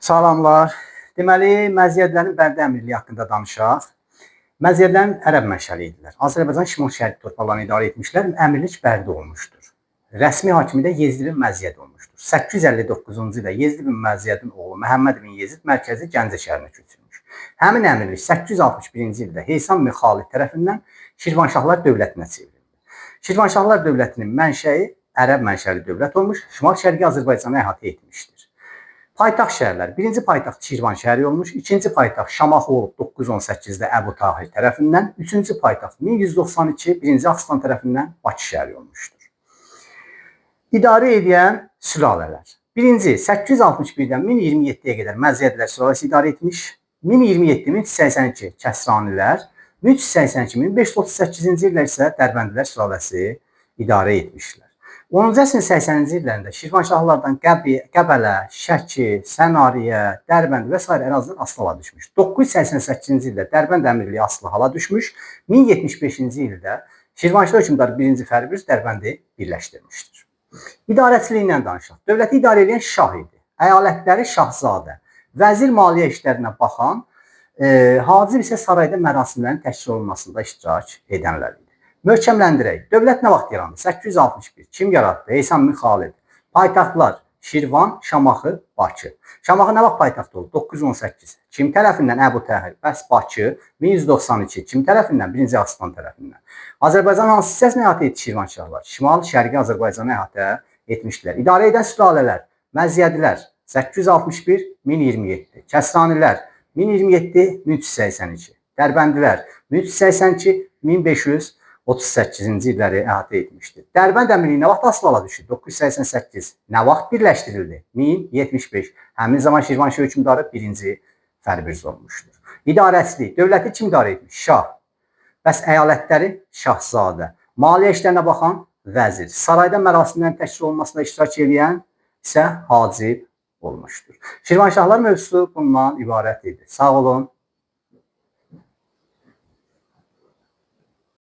Salamlar. Deməli, məziyyətlərin Bərdə əmirliyi haqqında danışaq. Məziyyətlərin ərəb mənşəli idilər. Azərbaycan şimal-şərqi torpaqlarını idarə etmişlər, əmirlik Bərdə olmuşdur. Rəsmi hakimi də Yezid bin Məziyyət olmuşdur. 859-cu ildə Yezid bin Məziyyətin oğlu Məhəmməd bin Yezid mərkəzi Gəncə şəhərinə köçürmüş. Həmin əmirlik 861-ci ildə Heysam bin Xalid tərəfindən Şirvanşahlar dövlətinə çevrildi. Şirvanşahlar dövlətinin mənşəyi ərəb mənşəli dövlət olmuş, şimal-şərqi Azərbaycanı əhatə etmişdir. Paytaxt şəhərlər. Birinci paytaxt Şirvan şəhəri olmuş, ikinci paytaxt Şamaxı olub 918-də Əbu Tahir tərəfindən, üçüncü paytaxt 1192 birinci Arslan tərəfindən Bakı şəhəri olmuşdur. İdarə edən sülalələr. Birinci 861-dən 1027-yə qədər Məziyyətlər sülaləsi idarə etmiş, 1027-1382 Kəsranilər, 1382-1538-ci illər isə Dərbəndilər sülaləsi idarə etmişlər. 10-cu əsrin 80-ci illərində Şirvanşahlardan Qəbələ, Şəki, Sənariyə, Dərbənd və s. ərazilər asılı hala düşmüş. 988-ci ildə Dərbənd əmirliyi asılı hala düşmüş. 1075-ci ildə Şirvanşah hökmdarı 1-ci Fərrux Dərbəndi birləşdirmişdir. İdarəçiliyindən danışaq. Dövləti idarə edən şah idi. Əyalətləri şahzadə, vəzir maliyyə işlərinə baxan, hacib isə sarayda mərasimlərin təşkil olunmasında iştirak edənlər idi. Möhkəmləndirək. Dövlət nə vaxt yarandı? 861. Kim yaratdı? Heysam bin Xalid. Paytaxtlar Şirvan, Şamaxı, Bakı. Şamaxı nə vaxt paytaxt oldu? 918. Kim tərəfindən? Əbu Tahir. Bəs Bakı 1192. Kim tərəfindən? 1-ci Arslan tərəfindən. Azərbaycan hansı hissəsini əhatə etdi Şirvanşahlar? Şimal-şərqi Azərbaycanı əhatə etmişdilər. İdarə edən sülalələr. Məziyyədlər 861, 1027. Kəsranilər 1027-1382. Dərbəndilər 1382, 1538-ci illəri əhatə etmişdir. Dərbənd əmirliyi nə vaxt asılı hala düşdü? 988. Nə vaxt birləşdirildi? 1075. Həmin zaman Şirvanşah hökmdarı 1-ci Fərrux olmuşdur. İdarəçilik. Dövləti kim idarə etmiş? Şah. Bəs əyalətləri şahzadə. Maliyyə işlərinə baxan vəzir. Sarayda mərasimlərin təşkil olunmasında iştirak edən isə hacib olmuşdur. Şirvanşahlar mövzusu bundan ibarət idi. Sağ olun.